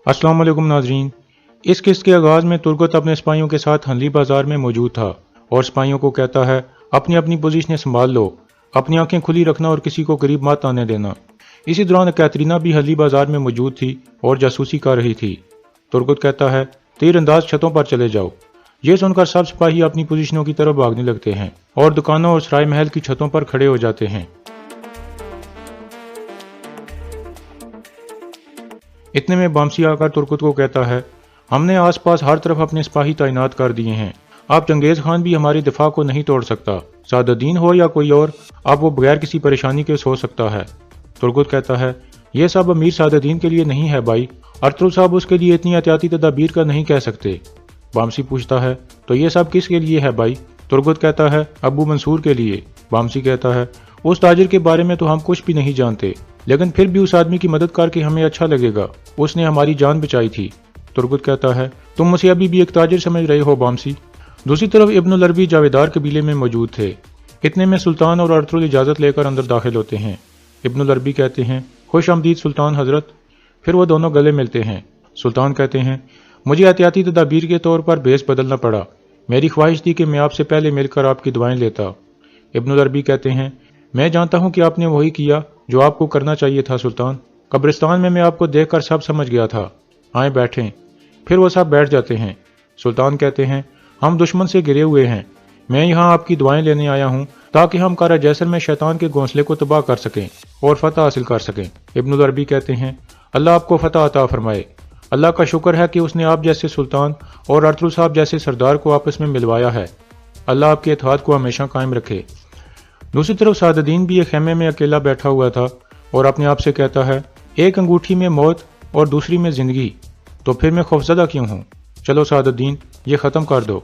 अस्सलाम वालेकुम नाजरीन। इस किस्त के आगाज़ में तुर्गत अपने सिपाहियों के साथ हनली बाजार में मौजूद था और सिपाहियों को कहता है अपनी अपनी पोजीशनें संभाल लो, अपनी आंखें खुली रखना और किसी को करीब मत आने देना। इसी दौरान कैतरीना भी हनली बाजार में मौजूद थी और जासूसी कर रही थी। तुर्गत कहता है तीर अंदाज छतों पर चले जाओ। ये सुनकर सब सिपाही अपनी पोजीशनों की तरफ भागने लगते हैं और दुकानों और सराय महल की छतों पर खड़े हो जाते हैं। इतने में बामसी आकर तुर्कत को कहता है हमने आसपास हर तरफ अपने सिपाही तैनात कर दिए हैं, अब चंगेज खान भी हमारे दिफा को नहीं तोड़ सकता। सादुद्दीन हो या कोई और, अब वो बगैर किसी परेशानी के सो सकता है। तुर्कत कहता है ये सब अमीर सादुद्दीन के लिए नहीं है भाई, अर्तुल साहब उसके लिए इतनी एहतियाती तदाबीर का नहीं कह सकते। बामसी पूछता है तो ये सब किसके लिए है भाई? तुर्गत कहता है अबू मंसूर के लिए। बामसी कहता है उस ताजिर के बारे में तो हम कुछ भी नहीं जानते, लेकिन फिर भी उस आदमी की मदद करके हमें अच्छा लगेगा, उसने हमारी जान बचाई थी। तुर्गत कहता है तुम मुझे अभी भी एक ताजिर समझ रहे हो बामसी। दूसरी तरफ इब्नुल अरबी जावेदार कबीले में मौजूद थे। इतने में सुल्तान और अर्तुल इजाज़त लेकर अंदर दाखिल होते हैं। इब्नुल अरबी कहते हैं खुश आमदीद सुल्तान हजरत। फिर वो दोनों गले मिलते हैं। सुल्तान कहते हैं मुझे एहतियाती तदाबीर के तौर पर भेस बदलना पड़ा, मेरी ख्वाहिश थी कि मैं आपसे पहले मिलकर आपकी दुआएं लेता। इब्नुल अरबी कहते हैं मैं जानता हूं कि आपने वही किया जो आपको करना चाहिए था सुल्तान। कब्रिस्तान में मैं आपको देखकर सब समझ गया था, आए बैठें। फिर वो सब बैठ जाते हैं। सुल्तान कहते हैं हम दुश्मन से घिरे हुए हैं, मैं यहाँ आपकी दुआएं लेने आया हूँ ताकि हम कारा जैसर में शैतान के घोंसले को तबाह कर सकें और फतह हासिल कर सकें। इब्नुल अरबी कहते हैं अल्लाह आपको फतह अता फरमाए। अल्लाह का शुक्र है कि उसने आप जैसे सुल्तान और अर्तुल साहब जैसे सरदार को आपस में मिलवाया है। अल्लाह आपके इत्तेहाद को हमेशा कायम रखे। दूसरी तरफ सादुद्दीन भी एक खेमे में अकेला बैठा हुआ था और अपने आप से कहता है एक अंगूठी में मौत और दूसरी में जिंदगी, तो फिर मैं खौफजदा क्यों हूँ? चलो सादुद्दीन ये ख़त्म कर दो।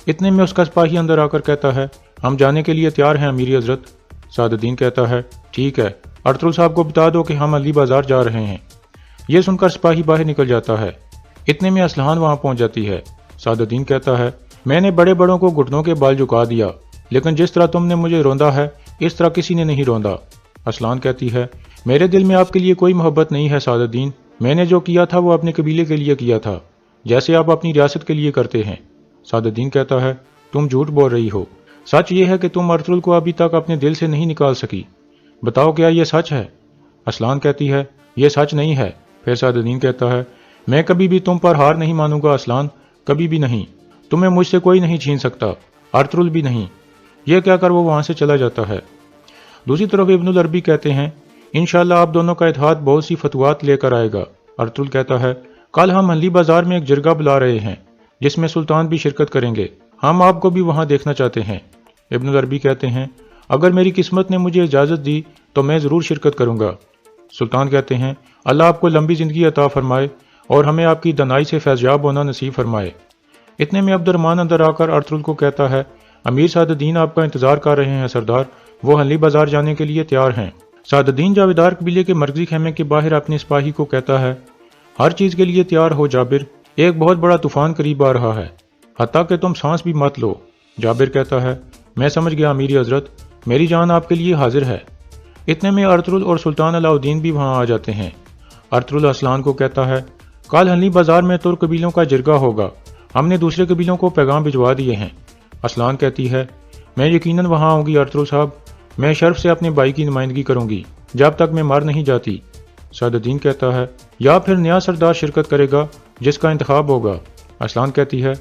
इतने में उसका सिपाही अंदर आकर कहता है हम जाने के लिए तैयार हैं अमीर हजरत। सादुद्दीन कहता है ठीक है, अर्तुल साहब को बता दो कि हम अली बाजार जा रहे हैं। यह सुनकर सिपाही बाहर निकल जाता है। इतने में असलहान वहां पहुंच जाती है। सादुद्दीन कहता है मैंने बड़े बड़ों को घुटनों के बाल झुका दिया, लेकिन जिस तरह तुमने मुझे रोंदा है इस तरह किसी ने नहीं रोंदा। असलान कहती है मेरे दिल में आपके लिए कोई मोहब्बत नहीं है सादुद्दीन, मैंने जो किया था वो अपने कबीले के लिए किया था, जैसे आप अपनी रियासत के लिए करते हैं। सादुद्दीन कहता है तुम झूठ बोल रही हो, सच ये है कि तुम अर्तुल को अभी तक अपने दिल से नहीं निकाल सकी, बताओ क्या ये सच है? असलान कहती है ये सच नहीं है। फिर सादुद्दीन कहता है मैं कभी भी तुम पर हार नहीं मानूंगा असलान, कभी भी नहीं, तुम्हें मुझसे कोई नहीं छीन सकता, अर्तुल भी नहीं। यह कहकर वो वहां से चला जाता है। दूसरी तरफ इब्नुल अरबी कहते हैं इंशाअल्लाह आप दोनों का इत्तेहाद बहुत सी फतवात लेकर आएगा। अर्तुल कहता है कल हम हनली बाजार में एक जरगा बुला रहे हैं जिसमें सुल्तान भी शिरकत करेंगे, हम आपको भी वहां देखना चाहते हैं। इब्नुल अरबी कहते हैं अगर मेरी किस्मत ने मुझे इजाज़त दी तो मैं ज़रूर शिरकत करूंगा। सुल्तान कहते हैं अल्लाह आपको लंबी ज़िंदगी अता फरमाए और हमें आपकी दनाई से फैज़याब होना नसीब फरमाए। इतने में अब्दुर्रहमान अंदर आकर अर्तुल को कहता है अमीर सादुद्दीन आपका इंतजार कर रहे हैं सरदार, वो हनली बाजार जाने के लिए तैयार हैं। सादुद्दीन जावेदार कबीले के मरकजी खेमे के बाहर अपने सिपाही को कहता है हर चीज़ के लिए तैयार हो जाबिर, एक बहुत बड़ा तूफान करीब आ रहा है, हत्ता कि तुम सांस भी मत लो। जाबिर कहता है मैं समझ गया अमीर हजरत, मेरी जान आपके लिए हाजिर है। इतने में अर्तुल और सुल्तान अलाउद्दीन भी वहां आ जाते हैं। अर्तुल असलान को कहता है कल हनली बाजार में तुर्क कबीलों का जरगा होगा, हमने दूसरे कबीलों को पैगाम भिजवा दिए हैं। असलान कहती है मैं यकीनन वहां आऊंगी अर्तुल साहब, मैं शर्फ से अपने भाई की नुमाइंदगी करूंगी जब तक मैं मर नहीं जाती। सादुद्दीन कहता है या फिर नया सरदार शिरकत करेगा जिसका इंतखाब होगा। असलान कहती है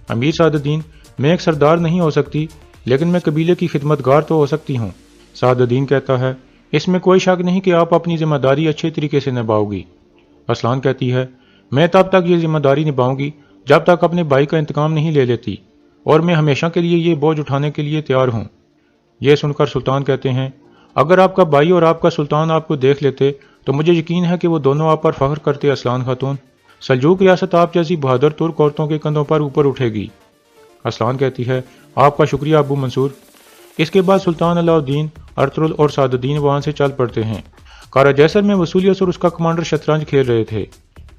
अमीर सादुद्दीन मैं एक सरदार नहीं हो सकती, लेकिन मैं कबीले की खिदमतगार तो हो सकती हूँ। सादुद्दीन कहता है इसमें कोई शक नहीं कि आप अपनी जिम्मेदारी अच्छे तरीके से निभाओगी। असलान कहती है मैं तब तक ये जिम्मेदारी निभाऊंगी जब तक अपने भाई का इंतकाम नहीं ले लेती, और मैं हमेशा के लिए ये बोझ उठाने के लिए तैयार हूँ। यह सुनकर सुल्तान कहते हैं अगर आपका भाई और आपका सुल्तान आपको देख लेते तो मुझे यकीन है कि वो दोनों आप पर फख्र करते। असलान खातून, सल्जूक रियासत आप जैसी बहादुर तुर्क औरतों के कंधों पर ऊपर उठेगी। असलान कहती है आपका शुक्रिया अबू मंसूर। इसके बाद सुल्तान अलाउद्दीन, अर्तुल और सादुद्दीन वहां से चल पड़ते हैं। कारा जैसर में वसूलियत और उसका कमांडर शतरंज खेल रहे थे।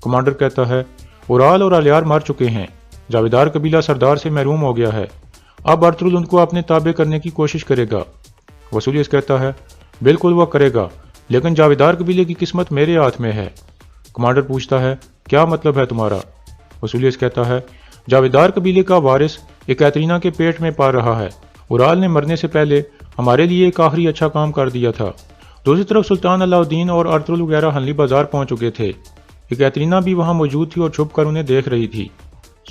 कमांडर कहता है उराल और अलियार मार चुके हैं, जावेदार कबीला सरदार से महरूम हो गया है, अब अर्तुल उनको अपने ताबे करने की कोशिश करेगा। वसूलियत कहता है बिल्कुल वह करेगा, लेकिन जावेदार कबीले की किस्मत मेरे हाथ में है। कमांडर पूछता है کیا مطلب ہے تمہارا؟ وسولیس کہتا ہے جاویدار قبیلے کا وارث ایک کیترینا کے پیٹ میں پال رہا ہے۔ اورال نے مرنے سے پہلے ہمارے لیے ایک آخری اچھا کام کر دیا تھا۔ دوسری طرف سلطان علاء الدین اور ارطغرل وغیرہ حنلی بازار پہنچ چکے تھے۔ ایک کیترینا بھی وہاں موجود تھی اور چھپ کر انہیں دیکھ رہی تھی۔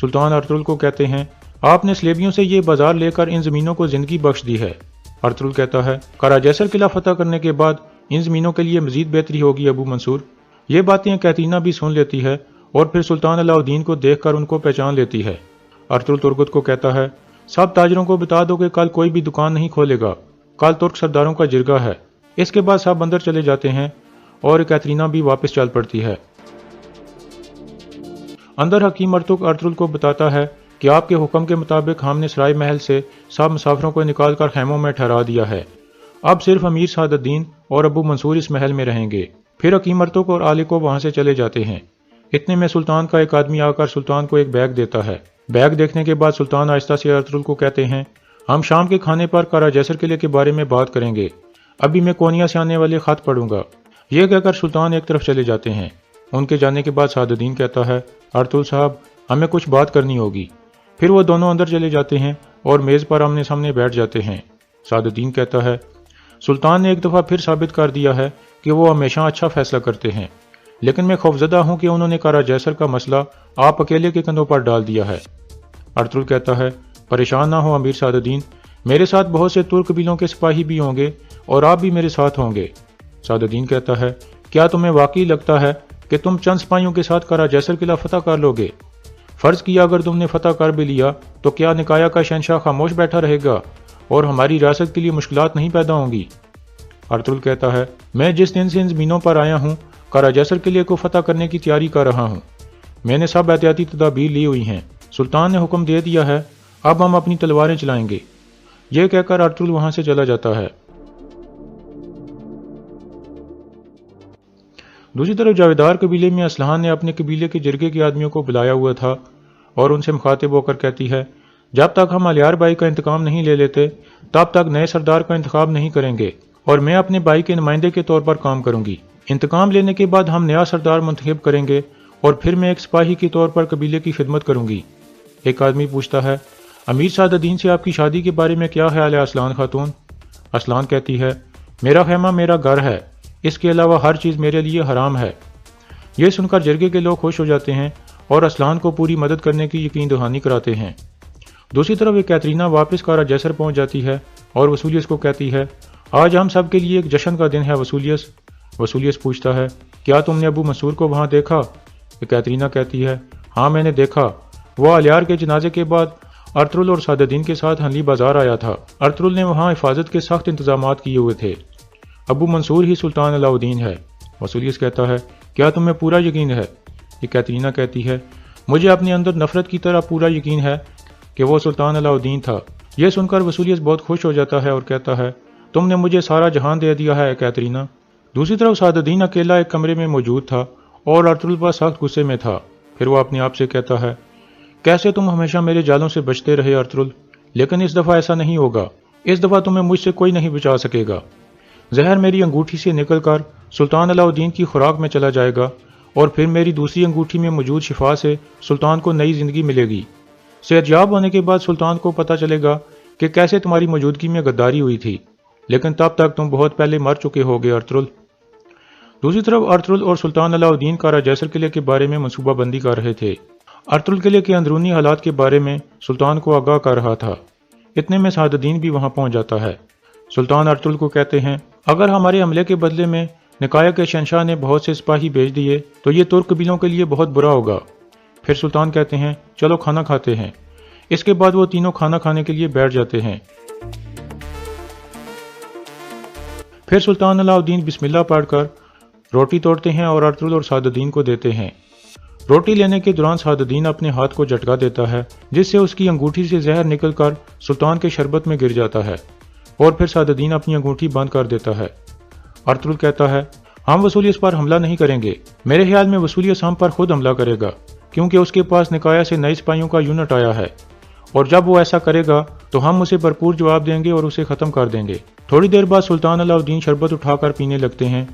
سلطان ارطغرل کو کہتے ہیں آپ نے سلیبیوں سے یہ بازار لے کر ان زمینوں کو زندگی بخش دی ہے۔ ارطغرل کہتا ہے کاراجیسر قلعہ فتح کرنے کے بعد ان زمینوں کے لیے مزید بہتری ہوگی ابو منصور۔ یہ باتیں کیترینا بھی سن لیتی ہے اور پھر سلطان علاء الدین کو دیکھ کر ان کو پہچان لیتی ہے۔ ارطغرل ترگت کو کہتا ہے سب تاجروں کو بتا دو کہ کل کوئی بھی دکان نہیں کھولے گا، کل ترک سرداروں کا جرگہ ہے۔ اس کے بعد سب اندر چلے جاتے ہیں اور کیترینا بھی واپس چل پڑتی ہے۔ اندر حکیم ارطغرل ارطغرل کو بتاتا ہے کہ آپ کے حکم کے مطابق ہم نے سرائے محل سے سب مسافروں کو نکال کر خیموں میں ٹھہرا دیا ہے۔ اب صرف امیر سعد الدین اور ابو منصور اس محل میں رہیں گے۔ پھر حکیم ارطغرل اور آلی کو وہاں سے چلے جاتے ہیں۔ اتنے میں سلطان کا ایک آدمی آ کر سلطان کو ایک بیگ دیتا ہے۔ بیگ دیکھنے کے بعد سلطان آہستہ سے ارطغرل کو کہتے ہیں ہم شام کے کھانے پر کاراجیسر قلعے کے بارے میں بات کریں گے، ابھی میں کونیا سے آنے والے خط پڑھوں گا۔ یہ کہہ کر سلطان ایک طرف چلے جاتے ہیں۔ ان کے جانے کے بعد سعد الدین کہتا ہے ارطغرل صاحب ہمیں کچھ بات کرنی ہوگی۔ پھر وہ دونوں اندر چلے جاتے ہیں اور میز پر آمنے سامنے بیٹھ جاتے ہیں۔ سعد الدین کہتا ہے سلطان نے ایک دفعہ پھر ثابت کر دیا ہے کہ وہ ہمیشہ اچھا فیصلہ کرتے ہیں، لیکن میں خوفزدہ ہوں کہ انہوں نے کاراجیسر کا مسئلہ آپ اکیلے کے کندھوں پر ڈال دیا ہے۔ ارطغرل کہتا ہے پریشان نہ ہو امیر سعد الدین، میرے ساتھ بہت سے ترک قبیلوں کے سپاہی بھی ہوں گے اور آپ بھی میرے ساتھ ہوں گے۔ سعد الدین کہتا ہے کیا تمہیں واقعی لگتا ہے کہ تم چند سپاہیوں کے ساتھ کاراجیسر قلعہ فتح کر لو گے؟ فرض کیا اگر تم نے فتح کر بھی لیا تو کیا نکایا کا شہنشاہ خاموش بیٹھا رہے گا اور ہماری ریاست کے لیے مشکلات نہیں پیدا ہوں گی؟ ارطغرل کہتا ہے میں جس دن سے ان زمینوں پر آیا ہوں کاراجیسر قلعے کو فتح کرنے کی تیاری کر رہا ہوں۔ میں نے سب احتیاطی تدابیر لی ہوئی ہیں۔ سلطان نے حکم دے دیا ہے، اب ہم اپنی تلواریں چلائیں گے۔ یہ کہہ کر ارطغرل وہاں سے چلا جاتا ہے۔ دوسری طرف جاویدار قبیلے میں اسلحان نے اپنے قبیلے کے جرگے کے آدمیوں کو بلایا ہوا تھا اور ان سے مخاطب ہو کر کہتی ہے جب تک ہم الیار بھائی کا انتقام نہیں لے لیتے تب تک نئے سردار کا انتخاب نہیں کریں گے اور میں اپنے بھائی کے نمائندے کے طور پر کام کروں گی۔ انتقام لینے کے بعد ہم نیا سردار منتخب کریں گے اور پھر میں ایک سپاہی کے طور پر قبیلے کی خدمت کروں گی۔ ایک آدمی پوچھتا ہے امیر سعد الدین سے آپ کی شادی کے بارے میں کیا خیال ہے اسلحان خاتون؟ اسلحان کہتی ہے میرا خیمہ میرا گھر ہے، اس کے علاوہ ہر چیز میرے لیے حرام ہے۔ یہ سن کر جرگے کے لوگ خوش ہو جاتے ہیں اور اسلحان کو پوری مدد کرنے کی یقین دہانی کراتے ہیں۔ دوسری طرف ایک کیترینا واپس کاراجیسر پہنچ جاتی ہے اور وسولیس کو کہتی ہے آج ہم سب کے لیے ایک جشن کا دن ہے وسولیس۔ وسولیس پوچھتا ہے کیا تم نے ابو منصور کو وہاں دیکھا؟ کیترینا کہتی ہے ہاں میں نے دیکھا، وہ الیار کے جنازے کے بعد ارطغرل اور سعد الدین کے ساتھ حنلی بازار آیا تھا۔ ارطغرل نے وہاں حفاظت کے سخت انتظامات کیے ہوئے تھے۔ ابو منصور ہی سلطان علاء الدین ہے۔ وسولیس کہتا ہے کیا تمہیں پورا یقین ہے؟ یہ کیترینا کہتی ہے مجھے اپنے اندر نفرت کی طرح پورا یقین ہے کہ وہ سلطان علاء الدین تھا۔ یہ سن کر وسولیس بہت خوش ہو جاتا ہے اور کہتا ہے تم نے مجھے سارا جہان دے دیا ہے کیترینا۔ دوسری طرف سعد الدین اکیلا ایک کمرے میں موجود تھا اور ارطغرل پر سخت غصے میں تھا۔ پھر وہ اپنے آپ سے کہتا ہے کیسے تم ہمیشہ میرے جالوں سے بچتے رہے ارطغرل، لیکن اس دفعہ ایسا نہیں ہوگا، اس دفعہ تمہیں مجھ سے کوئی نہیں بچا سکے گا۔ زہر میری انگوٹھی سے نکل کر سلطان علاء الدین کی خوراک میں چلا جائے گا اور پھر میری دوسری انگوٹھی میں موجود شفا سے سلطان کو نئی زندگی ملے گی۔ صحتیاب ہونے کے بعد سلطان کو پتہ چلے گا کہ کیسے تمہاری موجودگی میں غداری ہوئی تھی، لیکن تب تک تم بہت پہلے مر چکے ہوگے ارطغرل۔ دوسری طرف ارطغرل اور سلطان علاء الدین کاراجیسر قلعے کے بارے میں منصوبہ بندی کر رہے تھے۔ ارطغرل قلعے کے اندرونی حالات کے بارے میں سلطان کو آگاہ کر رہا تھا۔ اتنے میں سعد الدین بھی وہاں پہنچ جاتا ہے۔ سلطان ارطغرل کو کہتے ہیں اگر ہمارے حملے کے بدلے میں نکایا کے شہنشاہ نے بہت سے سپاہی بھیج دیے تو یہ ترک قبیلوں کے لیے بہت برا ہوگا۔ پھر سلطان کہتے ہیں چلو کھانا کھاتے ہیں۔ اس کے بعد وہ تینوں کھانا کھانے کے لیے بیٹھ جاتے ہیں۔ پھر سلطان علاء الدین بسم اللہ پڑھ کر روٹی توڑتے ہیں اور ارطغرل اور سعد الدین کو دیتے ہیں۔ روٹی لینے کے دوران سعد الدین اپنے ہاتھ کو جھٹکا دیتا ہے جس سے اس کی انگوٹھی سے زہر نکل کر سلطان کے شربت میں گر جاتا ہے اور پھر سعد الدین اپنی انگوٹھی بند کر دیتا ہے۔ ارطغرل کہتا ہے ہم وسولیس پر حملہ نہیں کریں گے، میرے خیال میں وسولیس ہم پر خود حملہ کرے گا کیونکہ اس کے پاس نکایا سے نئے سپاہیوں کا یونٹ آیا ہے، اور جب وہ ایسا کرے گا تو ہم اسے بھرپور جواب دیں گے اور اسے ختم کر دیں گے۔ تھوڑی دیر بعد سلطان علاء الدین شربت اٹھا کر پینے لگتے ہیں۔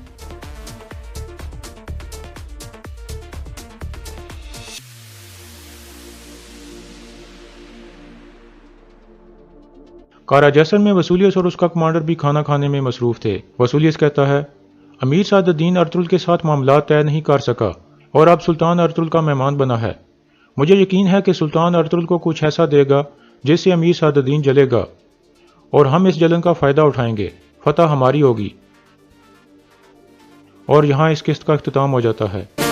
कारा जैसर में वसूलियस और उसका कमांडर भी खाना खाने में मसरूफ थे। वसूलियस कहता है, अमीर सादुद्दीन अर्तुगरुल के साथ मामला तय नहीं कर सका और अब सुल्तान अर्तुगरुल का मेहमान बना है। मुझे यकीन है कि सुल्तान अर्तुगरुल को कुछ ऐसा देगा जिससे अमीर सादुद्दीन जलेगा और हम इस जलन का फ़ायदा उठाएंगे। फतह हमारी होगी। और यहाँ इस किस्त का इख्तिताम हो जाता है।